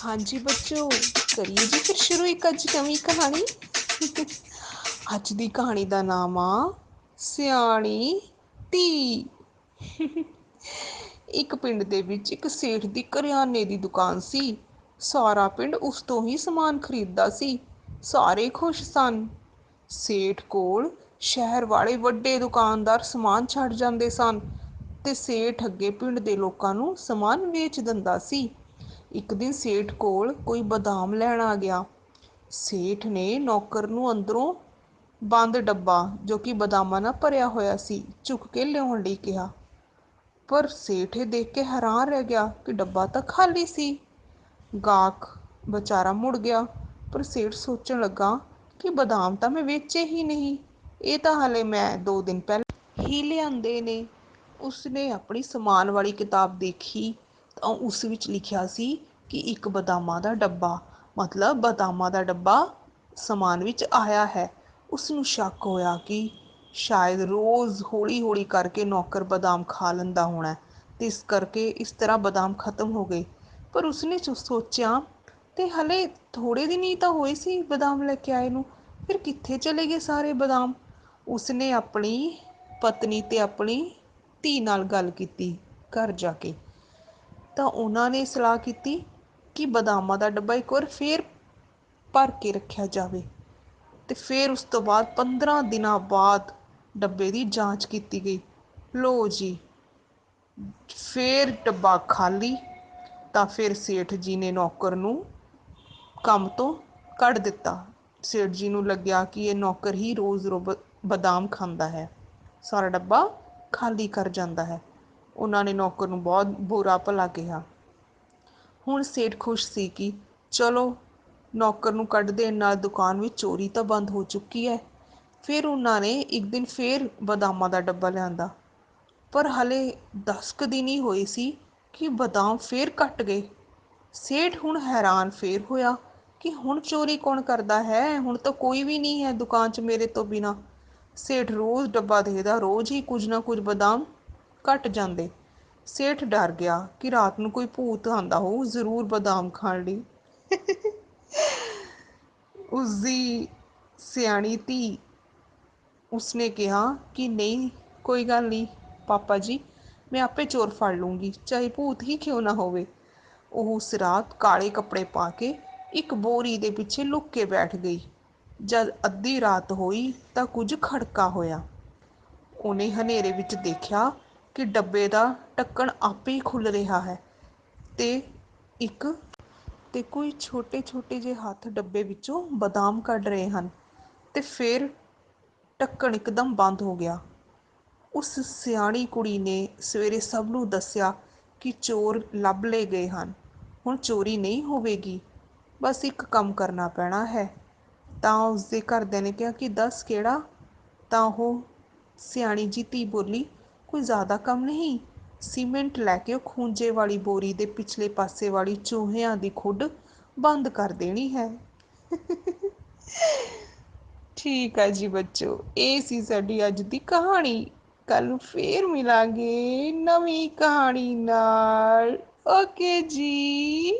हाँ जी बच्चों, करिए जी फिर शुरू एक अज नवीं कहानी। ਅੱਜ ਦੀ ਕਹਾਣੀ ਦਾ ਨਾਮ ਆ ਸਿਆਣੀ ਧੀ। ਇੱਕ ਪਿੰਡ ਦੇ ਵਿੱਚ ਇੱਕ ਸੇਠ ਦੀ ਕਰਿਆਨੇ ਦੀ ਦੁਕਾਨ ਸੀ। ਸਾਰਾ ਪਿੰਡ ਉਸ ਤੋਂ ਹੀ ਸਮਾਨ ਖਰੀਦਦਾ ਸੀ। ਸਾਰੇ ਖੁਸ਼ ਸਨ। ਸੇਠ ਕੋਲ ਸ਼ਹਿਰ ਵਾਲੇ ਵੱਡੇ ਦੁਕਾਨਦਾਰ ਸਮਾਨ ਛੱਡ ਜਾਂਦੇ ਸਨ ਤੇ ਸੇਠ ਅੱਗੇ ਪਿੰਡ ਦੇ ਲੋਕਾਂ ਨੂੰ ਸਮਾਨ ਵੇਚ ਦਿੰਦਾ ਸੀ। ਇੱਕ ਦਿਨ ਸੇਠ ਕੋਲ ਕੋਈ ਬਦਾਮ ਲੈਣ ਆ ਗਿਆ। ਸੇਠ ਨੇ ਨੌਕਰ ਨੂੰ ਅੰਦਰੋਂ ਬੰਦ ਡੱਬਾ ਜੋ ਕਿ ਬਦਾਮਾਂ ਨਾਲ ਭਰਿਆ ਹੋਇਆ ਸੀ ਚੁੱਕ ਕੇ ਲਿਆਉਣ ਲਈ ਕਿਹਾ। ਪਰ ਸੇਠ ਇਹ ਦੇਖ ਕੇ ਹੈਰਾਨ ਰਹਿ ਗਿਆ ਕਿ ਡੱਬਾ ਤਾਂ ਖਾਲੀ ਸੀ। ਗਾਹਕ ਵਿਚਾਰਾ ਮੁੜ ਗਿਆ, ਪਰ ਸੇਠ ਸੋਚਣ ਲੱਗਾ ਕਿ ਬਦਾਮ ਤਾਂ ਮੈਂ ਵੇਚੇ ਹੀ ਨਹੀਂ, ਇਹ ਤਾਂ ਹਾਲੇ ਮੈਂ 2 ਦਿਨ ਪਹਿਲਾਂ ਹੀ ਲਿਆਂਦੇ ਨੇ। ਉਸਨੇ ਆਪਣੀ ਸਮਾਨ ਵਾਲੀ ਕਿਤਾਬ ਦੇਖੀ ਤਾਂ ਉਸ ਵਿੱਚ ਲਿਖਿਆ ਸੀ ਕਿ ਇੱਕ ਬਦਾਮਾਂ ਦਾ ਡੱਬਾ, ਮਤਲਬ ਬਦਾਮਾਂ ਦਾ ਡੱਬਾ ਸਮਾਨ ਵਿੱਚ ਆਇਆ ਹੈ। ਉਸਨੂੰ ਸ਼ੱਕ ਹੋਇਆ ਕਿ ਸ਼ਾਇਦ ਰੋਜ਼ ਹੌਲੀ ਹੌਲੀ ਕਰਕੇ ਨੌਕਰ ਬਦਾਮ ਖਾ ਲੈਂਦਾ ਹੋਣਾ ਤੇ ਇਸ ਕਰਕੇ ਇਸ ਤਰ੍ਹਾਂ ਬਦਾਮ ਖਤਮ ਹੋ ਗਏ। ਪਰ ਉਸਨੇ ਸੋਚਿਆ ਤੇ ਹਲੇ ਥੋੜੇ ਦਿਨ ਹੀ ਤਾਂ ਹੋਏ ਸੀ ਬਦਾਮ ਲੈ ਕੇ ਆਏ ਨੂੰ, ਫਿਰ ਕਿੱਥੇ ਚਲੇ ਗਏ ਸਾਰੇ ਬਦਾਮ। ਉਸਨੇ ਆਪਣੀ ਪਤਨੀ ਤੇ ਆਪਣੀ ਧੀ ਨਾਲ ਗੱਲ ਕੀਤੀ ਘਰ ਜਾ ਕੇ, ਤਾਂ ਉਹਨਾਂ ਨੇ ਸਲਾਹ ਕੀਤੀ ਕਿ ਬਦਾਮਾਂ ਦਾ ਡੱਬਾ ਇੱਕ ਵਾਰ ਫੇਰ ਭਰ ਕੇ ਰੱਖਿਆ ਜਾਵੇ। ਤੇ ਫਿਰ ਉਸ ਤੋਂ ਬਾਅਦ 15 ਦਿਨਾਂ ਬਾਅਦ ਡੱਬੇ ਦੀ ਜਾਂਚ ਕੀਤੀ ਗਈ। ਲੋ ਜੀ, ਫੇਰ ਡੱਬਾ ਖਾਲੀ। ਤਾਂ ਫਿਰ ਸੇਠ ਜੀ ਨੇ ਨੌਕਰ ਨੂੰ ਕੰਮ ਤੋਂ ਕੱਢ ਦਿੱਤਾ। ਸੇਠ ਜੀ ਨੂੰ ਲੱਗਿਆ ਕਿ ਇਹ ਨੌਕਰ ਹੀ ਰੋਜ਼ ਬਦਾਮ ਖਾਂਦਾ ਹੈ, ਸਾਰਾ ਡੱਬਾ ਖਾਲੀ ਕਰ ਜਾਂਦਾ ਹੈ। ਉਹਨਾਂ ਨੇ ਨੌਕਰ ਨੂੰ ਬਹੁਤ ਬੁਰਾ ਭਲਾ ਕਿਹਾ। ਹੁਣ ਸੇਠ ਖੁਸ਼ ਸੀ ਕਿ ਚਲੋ ਨੌਕਰ ਨੂੰ ਕੱਢ ਦੇਣ ਨਾਲ ਦੁਕਾਨ ਵਿੱਚ ਚੋਰੀ ਤਾਂ ਬੰਦ ਹੋ ਚੁੱਕੀ ਹੈ। ਫਿਰ ਉਹਨਾਂ ਨੇ ਇੱਕ ਦਿਨ ਫੇਰ ਬਦਾਮਾਂ ਦਾ ਡੱਬਾ ਲਿਆਂਦਾ, ਪਰ ਹਲੇ 10 ਕੁ ਦਿਨ ਹੀ ਹੋਏ ਸੀ ਕਿ ਬਦਾਮ ਫੇਰ ਘਟ ਗਏ। ਸੇਠ ਹੁਣ ਹੈਰਾਨ ਫੇਰ ਹੋਇਆ ਕਿ ਹੁਣ ਚੋਰੀ ਕੌਣ ਕਰਦਾ ਹੈ, ਹੁਣ ਤਾਂ ਕੋਈ ਵੀ ਨਹੀਂ ਹੈ ਦੁਕਾਨ 'ਚ ਮੇਰੇ ਤੋਂ ਬਿਨਾਂ। ਸੇਠ ਰੋਜ਼ ਡੱਬਾ ਦੇਖਦਾ, ਰੋਜ਼ ਹੀ ਕੁਝ ਨਾ ਕੁਝ ਬਦਾਮ ਘਟ ਜਾਂਦੇ। ਸੇਠ ਡਰ ਗਿਆ ਕਿ ਰਾਤ ਨੂੰ ਕੋਈ ਭੂਤ ਆਂਦਾ ਹੋਊ ਜ਼ਰੂਰ ਬਦਾਮ ਖਾਣ ਲਈ। ਉਸਦੀ ਸਿਆਣੀ ਧੀ, ਉਸਨੇ ਕਿਹਾ ਕਿ ਨਹੀਂ, ਕੋਈ ਗੱਲ ਨਹੀਂ ਪਾਪਾ ਜੀ, ਮੈਂ ਆਪੇ ਚੋਰ ਫੜ ਲੂੰਗੀ, ਚਾਹੇ ਭੂਤ ਹੀ ਕਿਉਂ ਨਾ ਹੋਵੇ। ਉਹ ਉਸ ਰਾਤ ਕਾਲੇ ਕੱਪੜੇ ਪਾ ਕੇ ਇੱਕ ਬੋਰੀ ਦੇ ਪਿੱਛੇ ਲੁੱਕ ਕੇ ਬੈਠ ਗਈ। ਜਦ ਅੱਧੀ ਰਾਤ ਹੋਈ ਤਾਂ ਕੁਝ ਖੜਕਾ ਹੋਇਆ। ਉਹਨੇ ਹਨੇਰੇ ਵਿੱਚ ਦੇਖਿਆ ਕਿ ਡੱਬੇ ਦਾ ਢੱਕਣ ਆਪੇ ਹੀ ਖੁੱਲ੍ਹ ਰਿਹਾ ਹੈ ਤੇ ਕੋਈ ਛੋਟੇ ਛੋਟੇ ਜਿਹੇ ਹੱਥ ਡੱਬੇ ਵਿੱਚੋਂ ਬਦਾਮ ਕੱਢ ਰਹੇ ਹਨ। ਤੇ ਫਿਰ ਢੱਕਣ ਇੱਕਦਮ ਬੰਦ ਹੋ ਗਿਆ। ਉਸ ਸਿਆਣੀ ਕੁੜੀ ਨੇ ਸਵੇਰੇ ਸਭ ਨੂੰ ਦੱਸਿਆ ਕਿ ਚੋਰ ਲੱਭ ਲਏ ਗਏ ਹਨ, ਹੁਣ ਚੋਰੀ ਨਹੀਂ ਹੋਵੇਗੀ, ਬਸ ਇੱਕ ਕੰਮ ਕਰਨਾ ਪੈਣਾ ਹੈ। ਤਾਂ ਉਸਦੇ ਘਰਦਿਆਂ ਨੇ ਕਿਹਾ ਕਿ ਦੱਸ ਕਿਹੜਾ। ਤਾਂ ਉਹ ਸਿਆਣੀ ਜੀ ਧੀ ਬੋਲੀ, ਕੋਈ ਜ਼ਿਆਦਾ ਕੰਮ ਨਹੀਂ, ਸੀਮੈਂਟ ਲੈ ਕੇ ਉਹ ਖੂੰਜੇ ਵਾਲੀ ਬੋਰੀ ਦੇ ਪਿਛਲੇ ਪਾਸੇ ਵਾਲੀ ਚੂਹਿਆਂ ਦੀ ਖੁੱਡ ਬੰਦ ਕਰ ਦੇਣੀ ਹੈ। ਠੀਕ ਹੈ ਜੀ ਬੱਚੋ, ਇਹ ਸੀ ਸਾਡੀ ਅੱਜ ਦੀ ਕਹਾਣੀ। ਕੱਲ ਨੂੰ ਫੇਰ ਮਿਲਾਂਗੇ ਨਵੀਂ ਕਹਾਣੀ ਨਾਲ। ਓਕੇ ਜੀ।